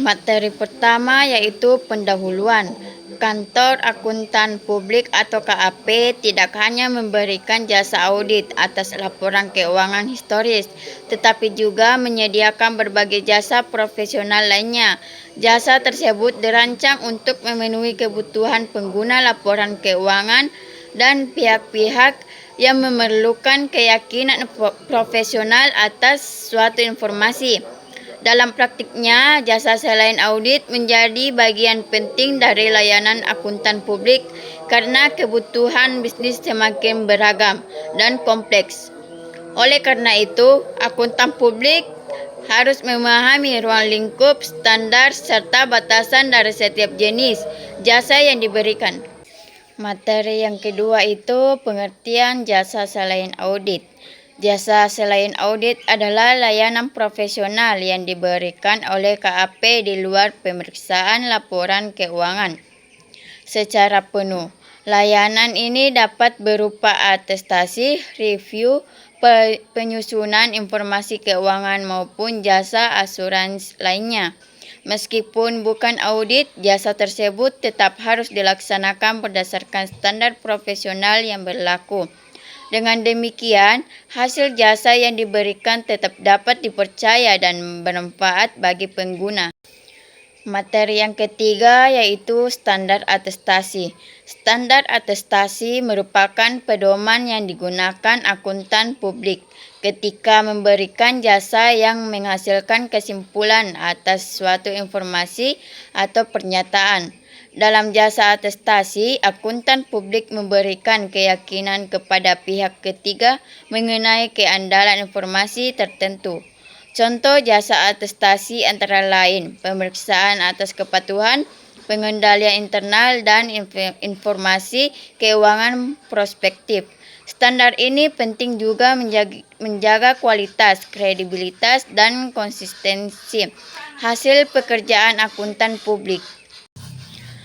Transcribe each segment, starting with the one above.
Materi pertama yaitu pendahuluan. Kantor Akuntan Publik atau KAP tidak hanya memberikan jasa audit atas laporan keuangan historis, tetapi juga menyediakan berbagai jasa profesional lainnya. Jasa tersebut dirancang untuk memenuhi kebutuhan pengguna laporan keuangan dan pihak-pihak yang memerlukan keyakinan profesional atas suatu informasi. Dalam praktiknya, jasa selain audit menjadi bagian penting dari layanan akuntan publik karena kebutuhan bisnis semakin beragam dan kompleks. Oleh karena itu, akuntan publik harus memahami ruang lingkup, standar, serta batasan dari setiap jenis jasa yang diberikan. Materi yang kedua itu pengertian jasa selain audit. Jasa selain audit adalah layanan profesional yang diberikan oleh KAP di luar pemeriksaan laporan keuangan secara penuh. Layanan ini dapat berupa atestasi, review, penyusunan informasi keuangan maupun jasa asuransi lainnya. Meskipun bukan audit, jasa tersebut tetap harus dilaksanakan berdasarkan standar profesional yang berlaku. Dengan demikian, hasil jasa yang diberikan tetap dapat dipercaya dan bermanfaat bagi pengguna. Materi yang ketiga yaitu standar atestasi. Standar atestasi merupakan pedoman yang digunakan akuntan publik ketika memberikan jasa yang menghasilkan kesimpulan atas suatu informasi atau pernyataan. Dalam jasa atestasi, akuntan publik memberikan keyakinan kepada pihak ketiga mengenai keandalan informasi tertentu. Contoh jasa atestasi antara lain pemeriksaan atas kepatuhan, pengendalian internal, dan informasi keuangan prospektif. Standar ini penting juga menjaga kualitas, kredibilitas, dan konsistensi hasil pekerjaan akuntan publik.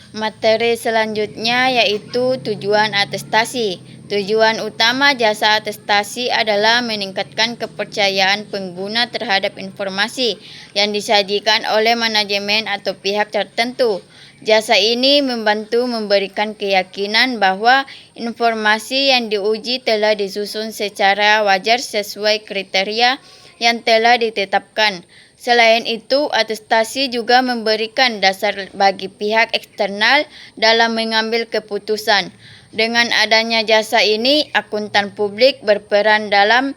Materi selanjutnya yaitu tujuan atestasi. Tujuan utama jasa atestasi adalah meningkatkan kepercayaan pengguna terhadap informasi yang disajikan oleh manajemen atau pihak tertentu. Jasa ini membantu memberikan keyakinan bahwa informasi yang diuji telah disusun secara wajar sesuai kriteria yang telah ditetapkan. Selain itu, atestasi juga memberikan dasar bagi pihak eksternal dalam mengambil keputusan. Dengan adanya jasa ini, akuntan publik berperan dalam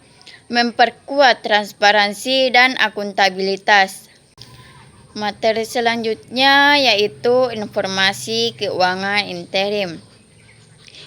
memperkuat transparansi dan akuntabilitas. Materi selanjutnya yaitu informasi keuangan interim.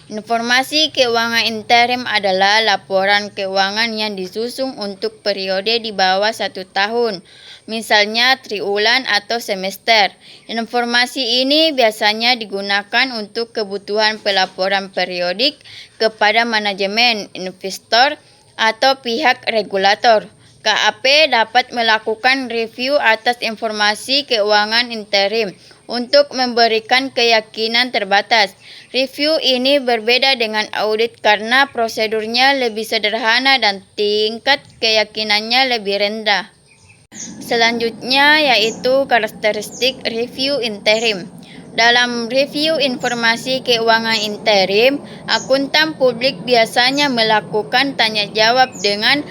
Informasi keuangan interim adalah laporan keuangan yang disusun untuk periode di bawah 1 tahun, misalnya triwulan atau semester. Informasi ini biasanya digunakan untuk kebutuhan pelaporan periodik kepada manajemen, investor, atau pihak regulator. KAP dapat melakukan review atas informasi keuangan interim untuk memberikan keyakinan terbatas. Review ini berbeda dengan audit karena prosedurnya lebih sederhana dan tingkat keyakinannya lebih rendah. Selanjutnya yaitu karakteristik review interim. Dalam review informasi keuangan interim, akuntan publik biasanya melakukan tanya jawab dengan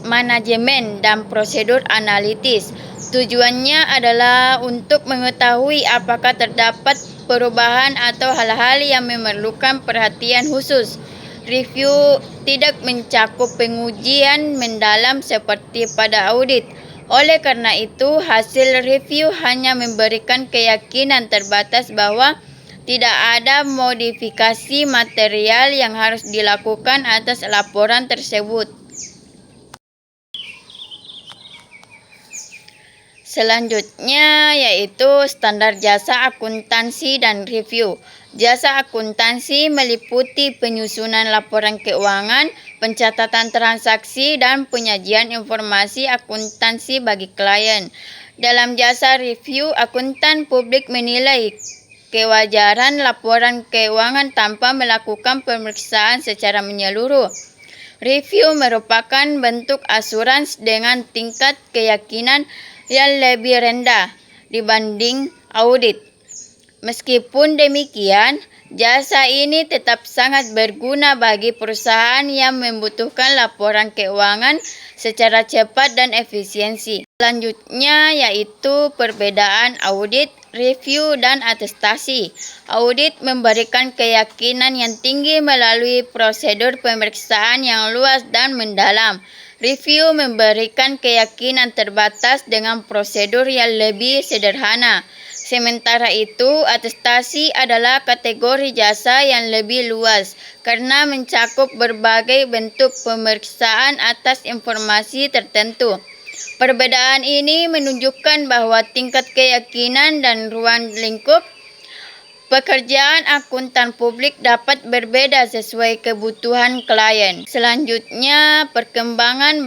manajemen dan prosedur analitis. Tujuannya adalah untuk mengetahui apakah terdapat perubahan atau hal-hal yang memerlukan perhatian khusus. Review tidak mencakup pengujian mendalam seperti pada audit. Oleh karena itu, hasil review hanya memberikan keyakinan terbatas bahwa tidak ada modifikasi material yang harus dilakukan atas laporan tersebut. Selanjutnya yaitu standar jasa akuntansi dan review. Jasa akuntansi meliputi penyusunan laporan keuangan, pencatatan transaksi, dan penyajian informasi akuntansi bagi klien. Dalam jasa review, akuntan publik menilai kewajaran laporan keuangan tanpa melakukan pemeriksaan secara menyeluruh. Review merupakan bentuk asuransi dengan tingkat keyakinan yang lebih rendah. dibanding audit. Meskipun demikian, jasa ini tetap sangat berguna bagi perusahaan yang membutuhkan laporan keuangan secara cepat dan efisiensi. Selanjutnya yaitu perbedaan audit, review, dan atestasi. Audit memberikan keyakinan yang tinggi melalui prosedur pemeriksaan yang luas dan mendalam. Review memberikan keyakinan terbatas dengan prosedur yang lebih sederhana. Sementara itu, atestasi adalah kategori jasa yang lebih luas karena mencakup berbagai bentuk pemeriksaan atas informasi tertentu. Perbedaan ini menunjukkan bahwa tingkat keyakinan dan ruang lingkup pekerjaan akuntan publik dapat berbeda sesuai kebutuhan klien. Selanjutnya, perkembangan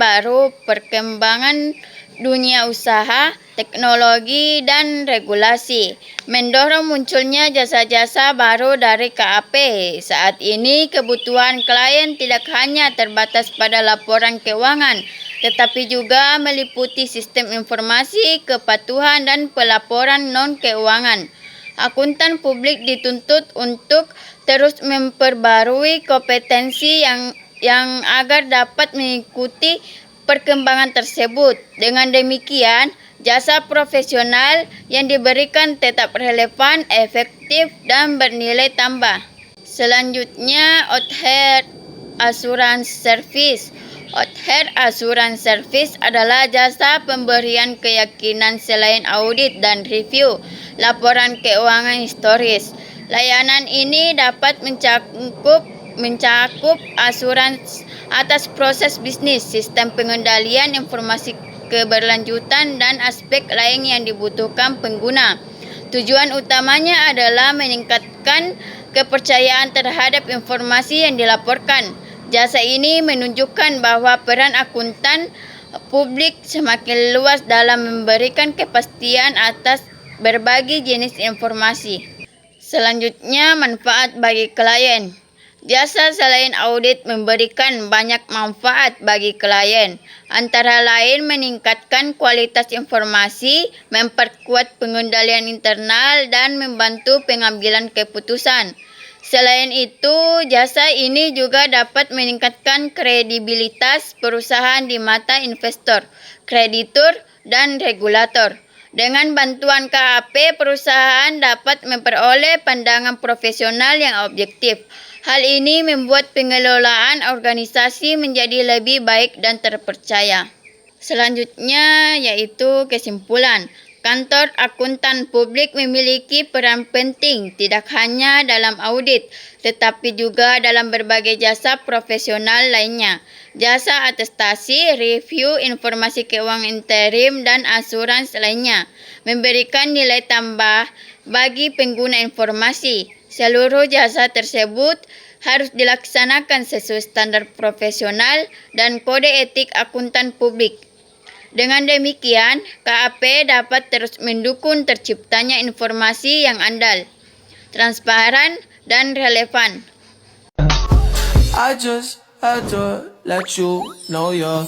dunia usaha, teknologi, dan regulasi mendorong munculnya jasa-jasa baru dari KAP. Saat ini, kebutuhan klien tidak hanya terbatas pada laporan keuangan, tetapi juga meliputi sistem informasi, kepatuhan, dan pelaporan non-keuangan. Akuntan publik dituntut untuk terus memperbarui kompetensi yang agar dapat mengikuti perkembangan tersebut. Dengan demikian, jasa profesional yang diberikan tetap relevan, efektif, dan bernilai tambah. Selanjutnya, Outhead Assurance Service. Outhead Assurance Service adalah jasa pemberian keyakinan selain audit dan review laporan keuangan historis. Layanan ini dapat mencakup asuransi atas proses bisnis, sistem pengendalian informasi keberlanjutan, dan aspek lain yang dibutuhkan pengguna. Tujuan utamanya adalah meningkatkan kepercayaan terhadap informasi yang dilaporkan. Jasa ini menunjukkan bahwa peran akuntan publik semakin luas dalam memberikan kepastian atas berbagai jenis informasi. Selanjutnya, manfaat bagi klien. Jasa selain audit memberikan banyak manfaat bagi klien, antara lain meningkatkan kualitas informasi, memperkuat pengendalian internal, dan membantu pengambilan keputusan. Selain itu, jasa ini juga dapat meningkatkan kredibilitas perusahaan di mata investor, kreditur, dan regulator. Dengan bantuan KAP, perusahaan dapat memperoleh pandangan profesional yang objektif. Hal ini membuat pengelolaan organisasi menjadi lebih baik dan terpercaya. Selanjutnya yaitu kesimpulan. Kantor akuntan publik memiliki peran penting tidak hanya dalam audit, tetapi juga dalam berbagai jasa profesional lainnya. Jasa atestasi, review, informasi keuangan interim, dan asuransi lainnya memberikan nilai tambah bagi pengguna informasi. Seluruh jasa tersebut harus dilaksanakan sesuai standar profesional dan kode etik akuntan publik. Dengan demikian, KAP dapat terus mendukung terciptanya informasi yang andal, transparan, dan relevan. I just had to let you know you're